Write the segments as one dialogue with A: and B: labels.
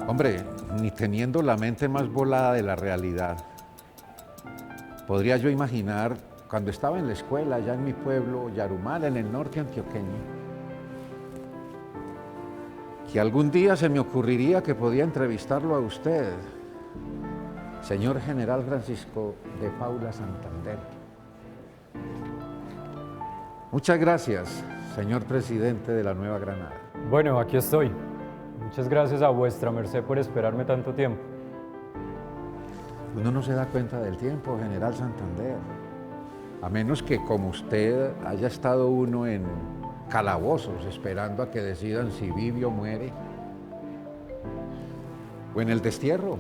A: Hombre, ni teniendo la mente más volada de la realidad, podría yo imaginar cuando estaba en la escuela, allá en mi pueblo, Yarumal, en el norte antioqueño, que algún día se me ocurriría que podía entrevistarlo a usted, señor General Francisco de Paula Santander. Muchas gracias, señor presidente de la Nueva Granada.
B: Bueno, aquí estoy. Muchas gracias a vuestra merced por esperarme tanto tiempo.
A: Uno no se da cuenta del tiempo, General Santander, a menos que como usted haya estado uno en calabozos esperando a que decidan si vive o muere, o en el destierro,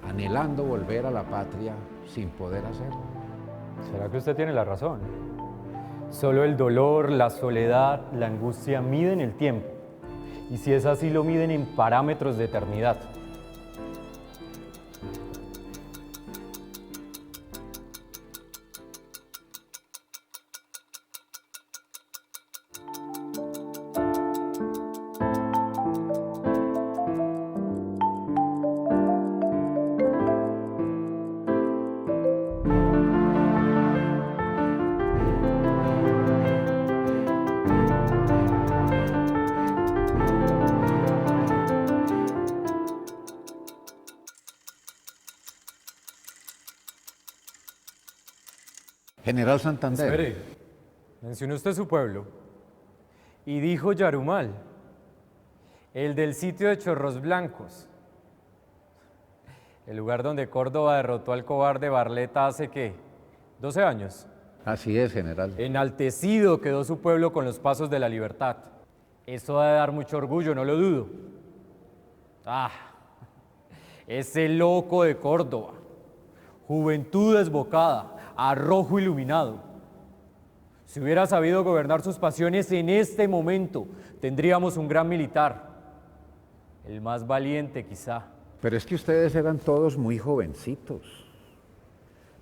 A: anhelando volver a la patria sin poder hacerlo.
B: ¿Será que usted tiene la razón? Solo el dolor, la soledad, la angustia miden el tiempo. Y si es así, lo miden en parámetros de eternidad.
A: General Santander.
B: Espere, mencionó usted su pueblo y dijo Yarumal, el del sitio de Chorros Blancos, el lugar donde Córdoba derrotó al cobarde Barleta hace, ¿qué?, 12 años.
A: Así es, general.
B: Enaltecido quedó su pueblo con los pasos de la libertad. Eso ha de dar mucho orgullo, no lo dudo. Ah, ese loco de Córdoba, juventud desbocada, arrojo iluminado. Si hubiera sabido gobernar sus pasiones en este momento, tendríamos un gran militar, el más valiente quizá.
A: Pero es que ustedes eran todos muy jovencitos,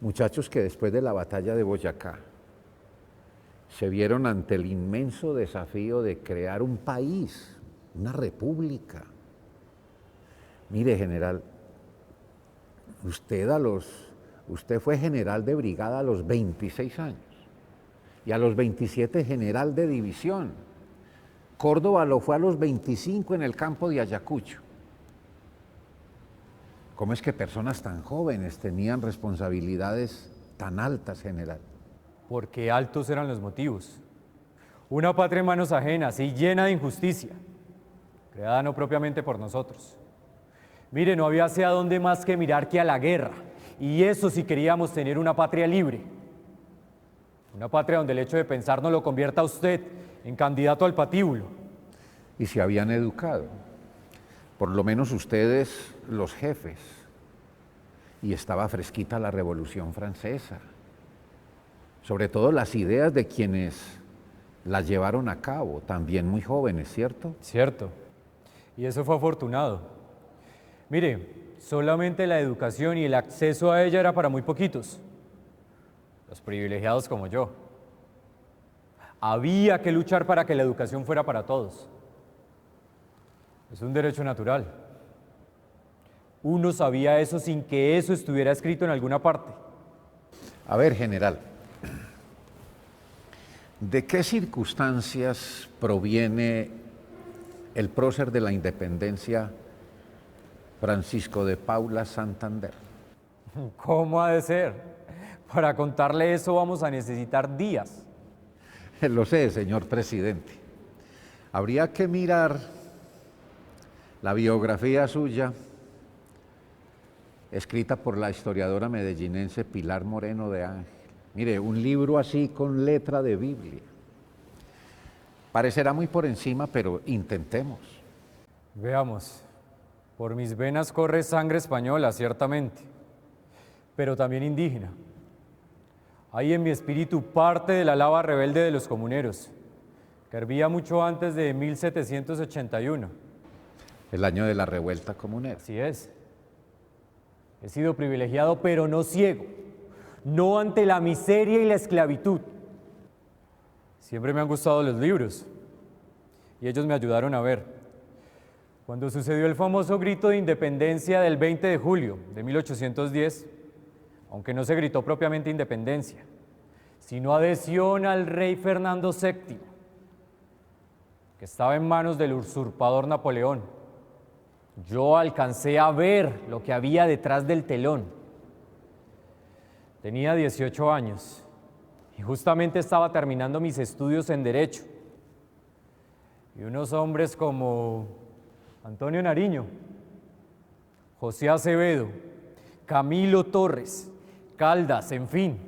A: muchachos que después de la batalla de Boyacá se vieron ante el inmenso desafío de crear un país, una república. Mire, general, usted fue general de brigada a los 26 años y a los 27 general de división. Córdoba lo fue a los 25 en el campo de Ayacucho. ¿Cómo es que personas tan jóvenes tenían responsabilidades tan altas, general?
B: Porque altos eran los motivos. Una patria en manos ajenas y llena de injusticia, creada no propiamente por nosotros. Mire, no había hacia dónde más que mirar que a la guerra. Y eso si queríamos tener una patria libre. Una patria donde el hecho de pensar no lo convierta a usted en candidato al patíbulo.
A: Y se habían educado, por lo menos ustedes, los jefes. Y estaba fresquita la Revolución Francesa. Sobre todo las ideas de quienes las llevaron a cabo, también muy jóvenes, ¿cierto?
B: Cierto. Y eso fue afortunado. Mire, solamente la educación y el acceso a ella era para muy poquitos, los privilegiados como yo. Había que luchar para que la educación fuera para todos. Es un derecho natural. Uno sabía eso sin que eso estuviera escrito en alguna parte.
A: A ver, general, ¿de qué circunstancias proviene el prócer de la independencia Francisco de Paula Santander?
B: ¿Cómo ha de ser? Para contarle eso vamos a necesitar días.
A: Lo sé, señor presidente. Habría que mirar la biografía suya, escrita por la historiadora medellinense Pilar Moreno de Ángel. Mire, un libro así con letra de Biblia. Parecerá muy por encima, pero intentemos.
B: Veamos. Por mis venas corre sangre española, ciertamente, pero también indígena. Hay en mi espíritu parte de la lava rebelde de los comuneros, que hervía mucho antes de 1781.
A: El año de la revuelta comunera.
B: Así es. He sido privilegiado, pero no ciego, no ante la miseria y la esclavitud. Siempre me han gustado los libros, y ellos me ayudaron a ver. Cuando sucedió el famoso grito de independencia del 20 de julio de 1810, aunque no se gritó propiamente independencia, sino adhesión al rey Fernando VII, que estaba en manos del usurpador Napoleón, yo alcancé a ver lo que había detrás del telón. Tenía 18 años y justamente estaba terminando mis estudios en Derecho. Y unos hombres como Antonio Nariño, José Acevedo, Camilo Torres, Caldas, en fin,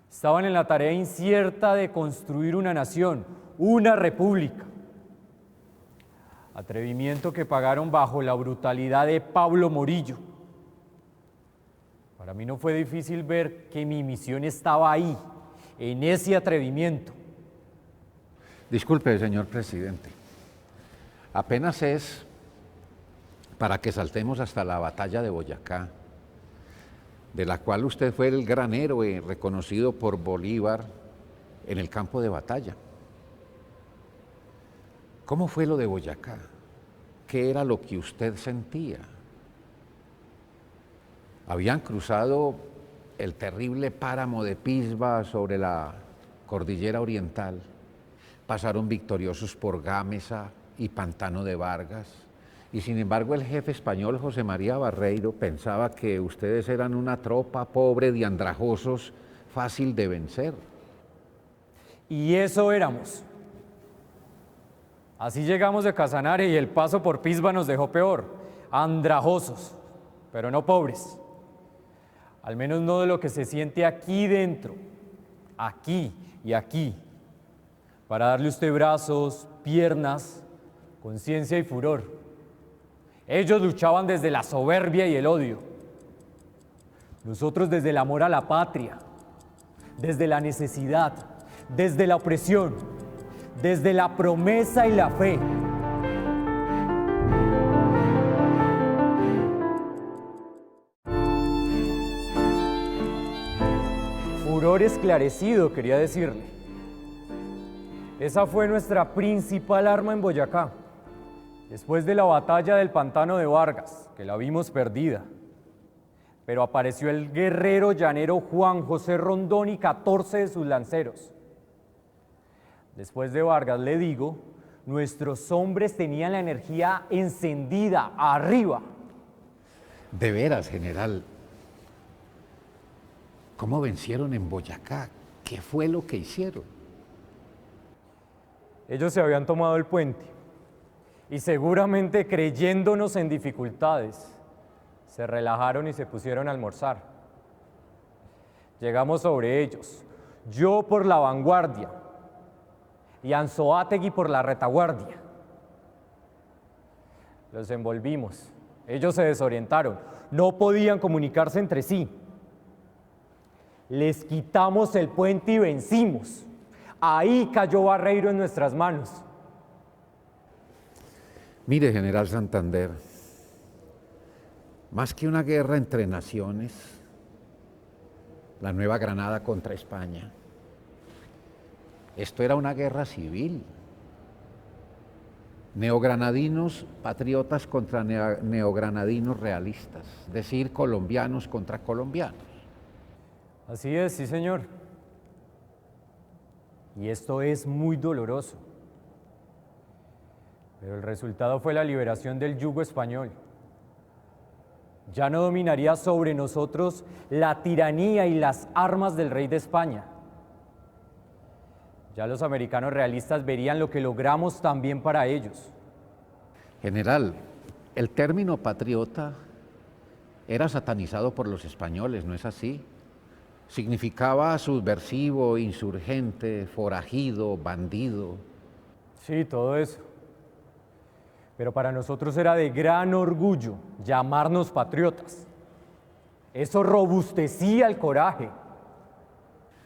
B: estaban en la tarea incierta de construir una nación, una república. Atrevimiento que pagaron bajo la brutalidad de Pablo Morillo. Para mí no fue difícil ver que mi misión estaba ahí, en ese atrevimiento.
A: Disculpe, señor presidente. Apenas es para que saltemos hasta la batalla de Boyacá, de la cual usted fue el gran héroe reconocido por Bolívar en el campo de batalla. ¿Cómo fue lo de Boyacá? ¿Qué era lo que usted sentía? Habían cruzado el terrible páramo de Pisba sobre la cordillera oriental, pasaron victoriosos por Gámeza y Pantano de Vargas, y sin embargo el jefe español José María Barreiro pensaba que ustedes eran una tropa pobre de andrajosos, fácil de vencer.
B: Y eso éramos. Así llegamos de Casanare y el paso por Pisba nos dejó peor, andrajosos, pero no pobres. Al menos no de lo que se siente aquí dentro, aquí y aquí, para darle a usted brazos, piernas, conciencia y furor. Ellos luchaban desde la soberbia y el odio. Nosotros desde el amor a la patria, desde la necesidad, desde la opresión, desde la promesa y la fe. Furor esclarecido, quería decirle. Esa fue nuestra principal arma en Boyacá. Después de la batalla del Pantano de Vargas, que la vimos perdida, pero apareció el guerrero llanero Juan José Rondón y 14 de sus lanceros. Después de Vargas, le digo, nuestros hombres tenían la energía encendida, arriba.
A: De veras, general, ¿cómo vencieron en Boyacá? ¿Qué fue lo que hicieron?
B: Ellos se habían tomado el puente y seguramente creyéndonos en dificultades, se relajaron y se pusieron a almorzar. Llegamos sobre ellos, yo por la vanguardia y Anzoátegui por la retaguardia. Los envolvimos, ellos se desorientaron, no podían comunicarse entre sí. Les quitamos el puente y vencimos. Ahí cayó Barreiro en nuestras manos.
A: Mire, general Santander, más que una guerra entre naciones, la Nueva Granada contra España, esto era una guerra civil. Neogranadinos patriotas contra neogranadinos realistas, es decir, colombianos contra colombianos.
B: Así es, sí señor. Y esto es muy doloroso. Pero el resultado fue la liberación del yugo español. Ya no dominaría sobre nosotros la tiranía y las armas del rey de España. Ya los americanos realistas verían lo que logramos también para ellos.
A: General, el término patriota era satanizado por los españoles, ¿no es así? Significaba subversivo, insurgente, forajido, bandido.
B: Sí, todo eso. Pero para nosotros era de gran orgullo llamarnos patriotas. Eso robustecía el coraje.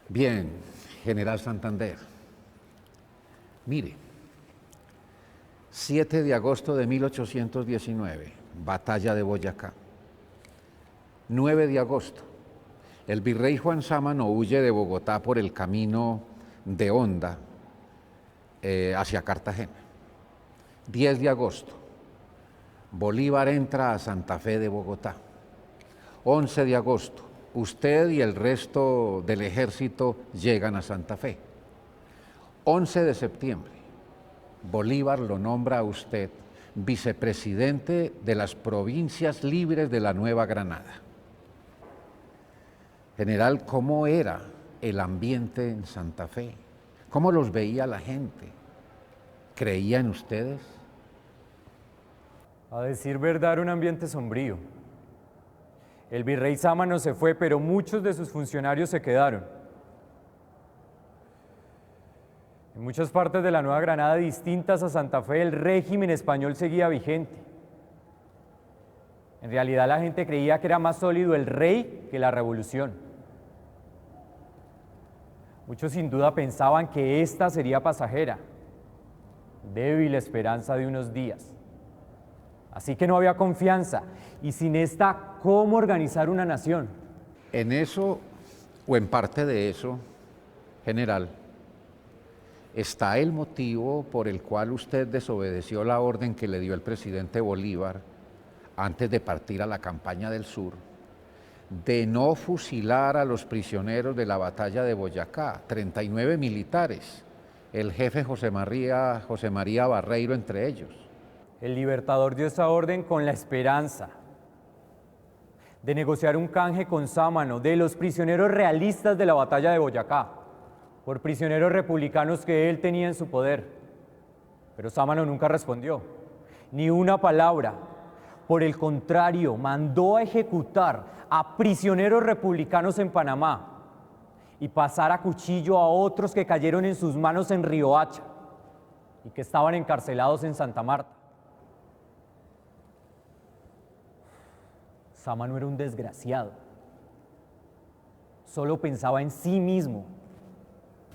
A: Bien, general Santander. Mire, 7 de agosto de 1819, batalla de Boyacá. 9 de agosto, el virrey Juan Sámano huye de Bogotá por el camino de Honda hacia Cartagena. 10 de agosto, Bolívar entra a Santa Fe de Bogotá. 11 de agosto, usted y el resto del ejército llegan a Santa Fe. 11 de septiembre, Bolívar lo nombra a usted vicepresidente de las provincias libres de la Nueva Granada. General, ¿cómo era el ambiente en Santa Fe? ¿Cómo los veía la gente? ¿Creía en ustedes?
B: A decir verdad, era un ambiente sombrío. El virrey Sámano se fue, pero muchos de sus funcionarios se quedaron. En muchas partes de la Nueva Granada, distintas a Santa Fe, el régimen español seguía vigente. En realidad, la gente creía que era más sólido el rey que la revolución. Muchos sin duda pensaban que esta sería pasajera, débil esperanza de unos días. Así que no había confianza, y sin esta, ¿cómo organizar una nación?
A: En eso, o en parte de eso, general, está el motivo por el cual usted desobedeció la orden que le dio el presidente Bolívar antes de partir a la campaña del sur, de no fusilar a los prisioneros de la batalla de Boyacá, 39 militares, el jefe José María Barreiro entre ellos.
B: El Libertador dio esa orden con la esperanza de negociar un canje con Sámano de los prisioneros realistas de la batalla de Boyacá, por prisioneros republicanos que él tenía en su poder. Pero Sámano nunca respondió, ni una palabra. Por el contrario, mandó a ejecutar a prisioneros republicanos en Panamá y pasar a cuchillo a otros que cayeron en sus manos en Riohacha y que estaban encarcelados en Santa Marta. Sámano era un desgraciado. Solo pensaba en sí mismo.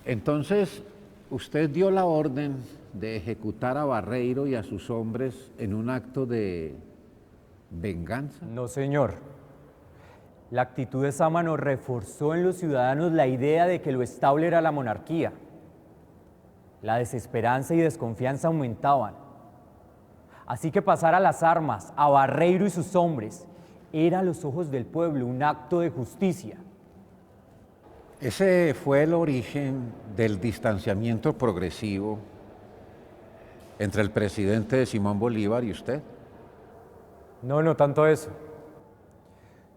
A: Entonces, usted dio la orden de ejecutar a Barreiro y a sus hombres en un acto de venganza.
B: No, señor. La actitud de Sámano reforzó en los ciudadanos la idea de que lo estable era la monarquía. La desesperanza y desconfianza aumentaban. Así que pasar a las armas a Barreiro y sus hombres era a los ojos del pueblo un acto de justicia.
A: Ese fue el origen del distanciamiento progresivo entre el presidente Simón Bolívar y usted.
B: No tanto eso.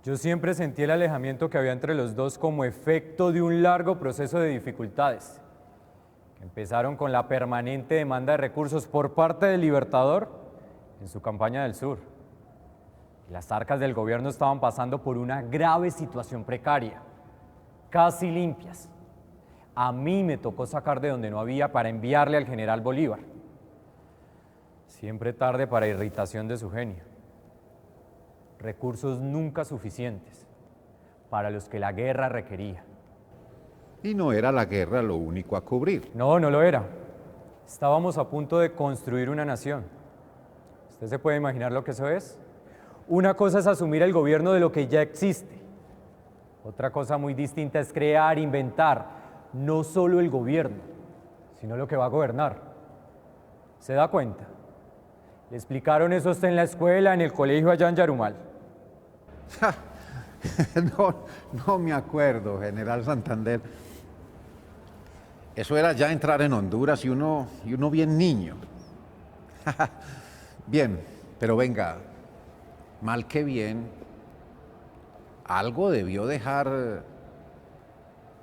B: Yo siempre sentí el alejamiento que había entre los dos como efecto de un largo proceso de dificultades, que empezaron con la permanente demanda de recursos por parte del Libertador en su campaña del sur. Las arcas del gobierno estaban pasando por una grave situación precaria, casi limpias. A mí me tocó sacar de donde no había para enviarle al general Bolívar. Siempre tarde para irritación de su genio. Recursos nunca suficientes para los que la guerra requería.
A: Y no era la guerra lo único a cubrir.
B: No lo era. Estábamos a punto de construir una nación. ¿Usted se puede imaginar lo que eso es? Una cosa es asumir el gobierno de lo que ya existe. Otra cosa muy distinta es crear, inventar, no solo el gobierno, sino lo que va a gobernar. ¿Se da cuenta? ¿Le explicaron eso a usted en la escuela, en el colegio allá en Yarumal?
A: No me acuerdo, general Santander. Eso era ya entrar en Honduras y uno bien niño. Bien, pero venga, mal que bien, algo debió dejar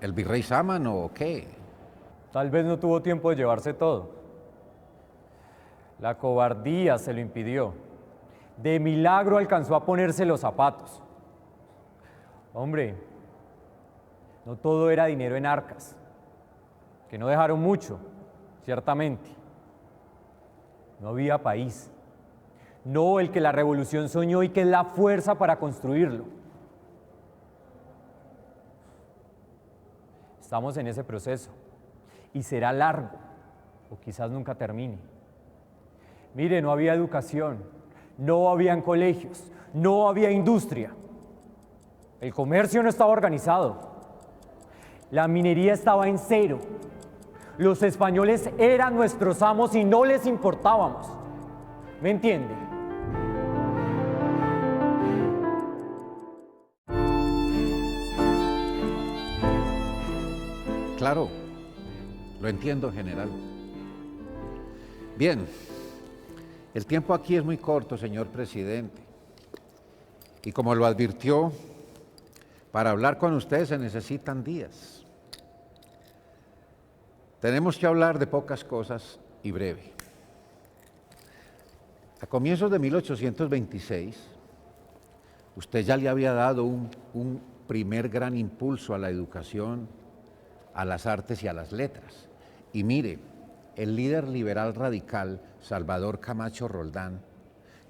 A: el virrey Sámano, ¿o qué?
B: Tal vez no tuvo tiempo de llevarse todo. La cobardía se lo impidió. De milagro alcanzó a ponerse los zapatos. Hombre, no todo era dinero en arcas, que no dejaron mucho, ciertamente. No había país. No el que la revolución soñó y que es la fuerza para construirlo. Estamos en ese proceso y será largo o quizás nunca termine. Mire, no había educación, no habían colegios, no había industria. El comercio no estaba organizado. La minería estaba en cero. Los españoles eran nuestros amos y no les importábamos. ¿Me entiende?
A: Claro, lo entiendo, general. Bien, el tiempo aquí es muy corto, señor presidente. Y como lo advirtió, para hablar con usted se necesitan días. Tenemos que hablar de pocas cosas y breve. A comienzos de 1826, usted ya le había dado un primer gran impulso a la educación, a las artes y a las letras. Y mire, el líder liberal radical, Salvador Camacho Roldán,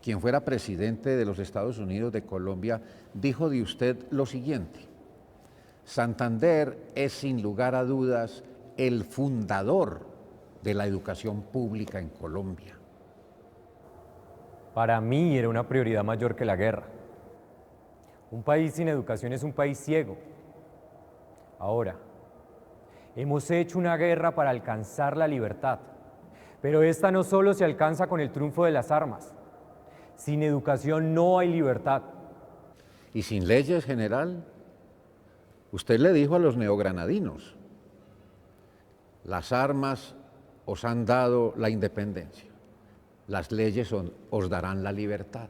A: quien fuera presidente de los Estados Unidos de Colombia, dijo de usted lo siguiente: Santander es sin lugar a dudas el fundador de la educación pública en Colombia.
B: Para mí era una prioridad mayor que la guerra. Un país sin educación es un país ciego. Ahora, hemos hecho una guerra para alcanzar la libertad, pero esta no solo se alcanza con el triunfo de las armas. Sin educación no hay libertad.
A: ¿Y sin leyes, general? Usted le dijo a los neogranadinos: las armas os han dado la independencia, las leyes os darán la libertad.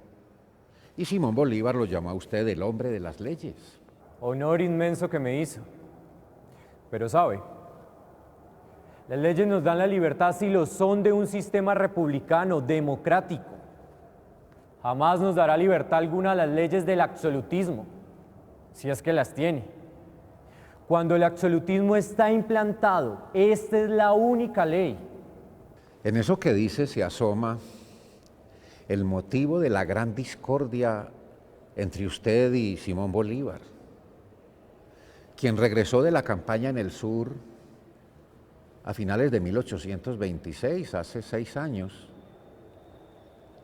A: Y Simón Bolívar lo llamó a usted el hombre de las leyes.
B: Honor inmenso que me hizo. Pero sabe, las leyes nos dan la libertad si lo son de un sistema republicano, democrático. Jamás nos dará libertad alguna las leyes del absolutismo, si es que las tiene. Cuando el absolutismo está implantado, esta es la única ley.
A: En eso que dice se asoma el motivo de la gran discordia entre usted y Simón Bolívar, quien regresó de la campaña en el sur a finales de 1826, hace 6 años,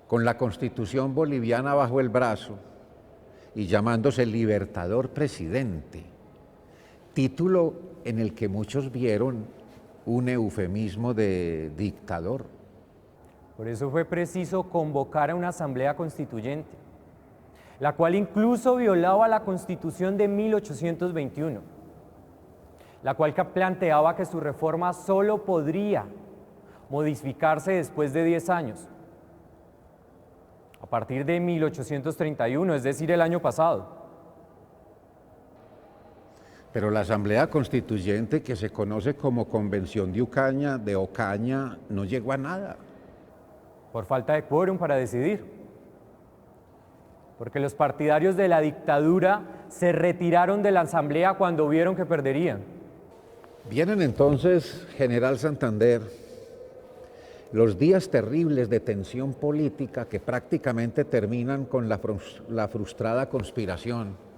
A: con la Constitución boliviana bajo el brazo y llamándose Libertador Presidente, título en el que muchos vieron un eufemismo de dictador.
B: Por eso fue preciso convocar a una asamblea constituyente, la cual incluso violaba la Constitución de 1821, la cual planteaba que su reforma solo podría modificarse después de 10 años, a partir de 1831, es decir, el año pasado.
A: Pero la Asamblea Constituyente, que se conoce como Convención de Ocaña, no llegó a nada.
B: Por falta de quórum para decidir. Porque los partidarios de la dictadura se retiraron de la Asamblea cuando vieron que perderían.
A: Vienen entonces, general Santander, los días terribles de tensión política que prácticamente terminan con la frustrada conspiración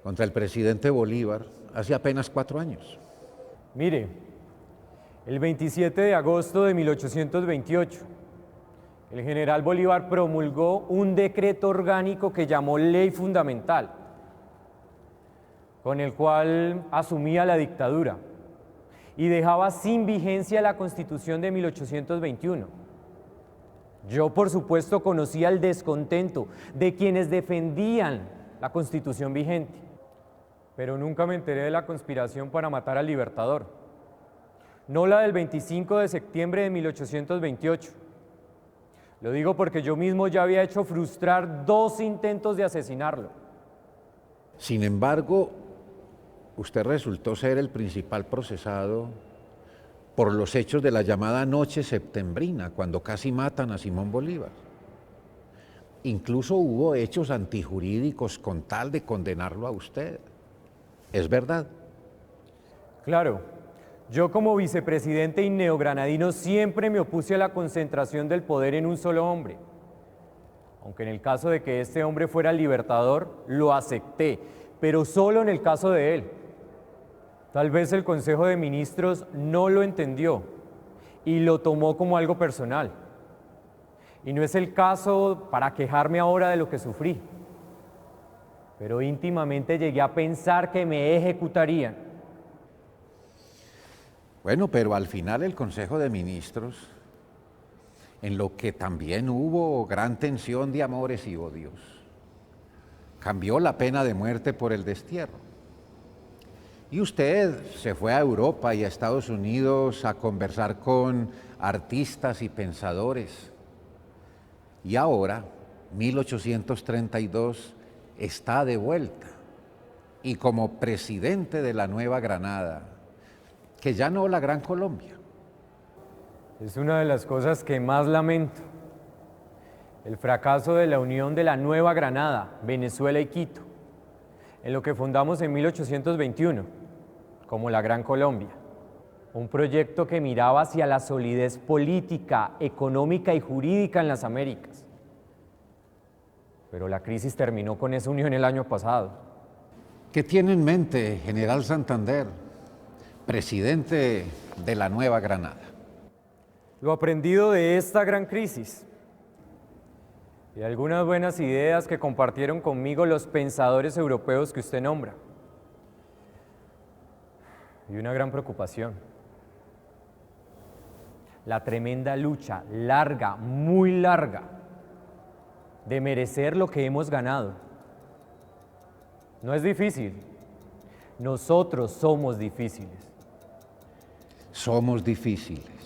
A: contra el presidente Bolívar hace apenas 4 años.
B: Mire, el 27 de agosto de 1828, el general Bolívar promulgó un decreto orgánico que llamó Ley Fundamental, con el cual asumía la dictadura y dejaba sin vigencia la Constitución de 1821. Yo, por supuesto, conocía el descontento de quienes defendían la Constitución vigente, pero nunca me enteré de la conspiración para matar al Libertador. No la del 25 de septiembre de 1828. Lo digo porque yo mismo ya había hecho frustrar 2 intentos de asesinarlo.
A: Sin embargo, usted resultó ser el principal procesado por los hechos de la llamada Noche Septembrina, cuando casi matan a Simón Bolívar. Incluso hubo hechos antijurídicos con tal de condenarlo a usted. ¿Es verdad?
B: Claro, yo como vicepresidente y neogranadino siempre me opuse a la concentración del poder en un solo hombre. Aunque en el caso de que este hombre fuera el Libertador, lo acepté, pero solo en el caso de él. Tal vez el Consejo de Ministros no lo entendió y lo tomó como algo personal. Y no es el caso para quejarme ahora de lo que sufrí. Pero íntimamente llegué a pensar que me ejecutarían.
A: Bueno, pero al final el Consejo de Ministros en lo que también hubo gran tensión de amores y odios. Cambió la pena de muerte por el destierro. Y usted se fue a Europa y a Estados Unidos a conversar con artistas y pensadores. Y ahora, 1832, está de vuelta. Y como presidente de la Nueva Granada, que ya no la Gran Colombia.
B: Es una de las cosas que más lamento. El fracaso de la unión de la Nueva Granada, Venezuela y Quito, en lo que fundamos en 1821, como la Gran Colombia. Un proyecto que miraba hacia la solidez política, económica y jurídica en las Américas. Pero la crisis terminó con esa unión el año pasado.
A: ¿Qué tiene en mente, General Santander, presidente de la Nueva Granada?
B: Lo aprendido de esta gran crisis y algunas buenas ideas que compartieron conmigo los pensadores europeos que usted nombra. Y una gran preocupación. La tremenda lucha, larga, muy larga, de merecer lo que hemos ganado. No es difícil. Nosotros somos difíciles.
A: Somos difíciles.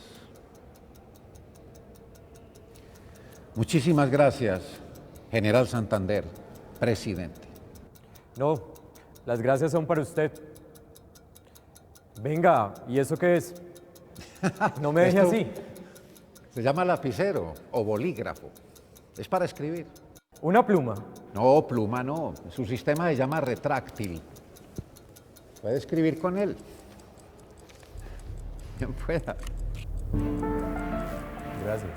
A: Muchísimas gracias, General Santander, presidente.
B: No, las gracias son para usted. Venga, ¿y eso qué es? No me deje
A: Esto
B: así.
A: Se llama lapicero o bolígrafo. Es para escribir.
B: Una pluma.
A: No, pluma no. Su sistema se llama retráctil. Puede escribir con él. Bien pueda.
B: Gracias.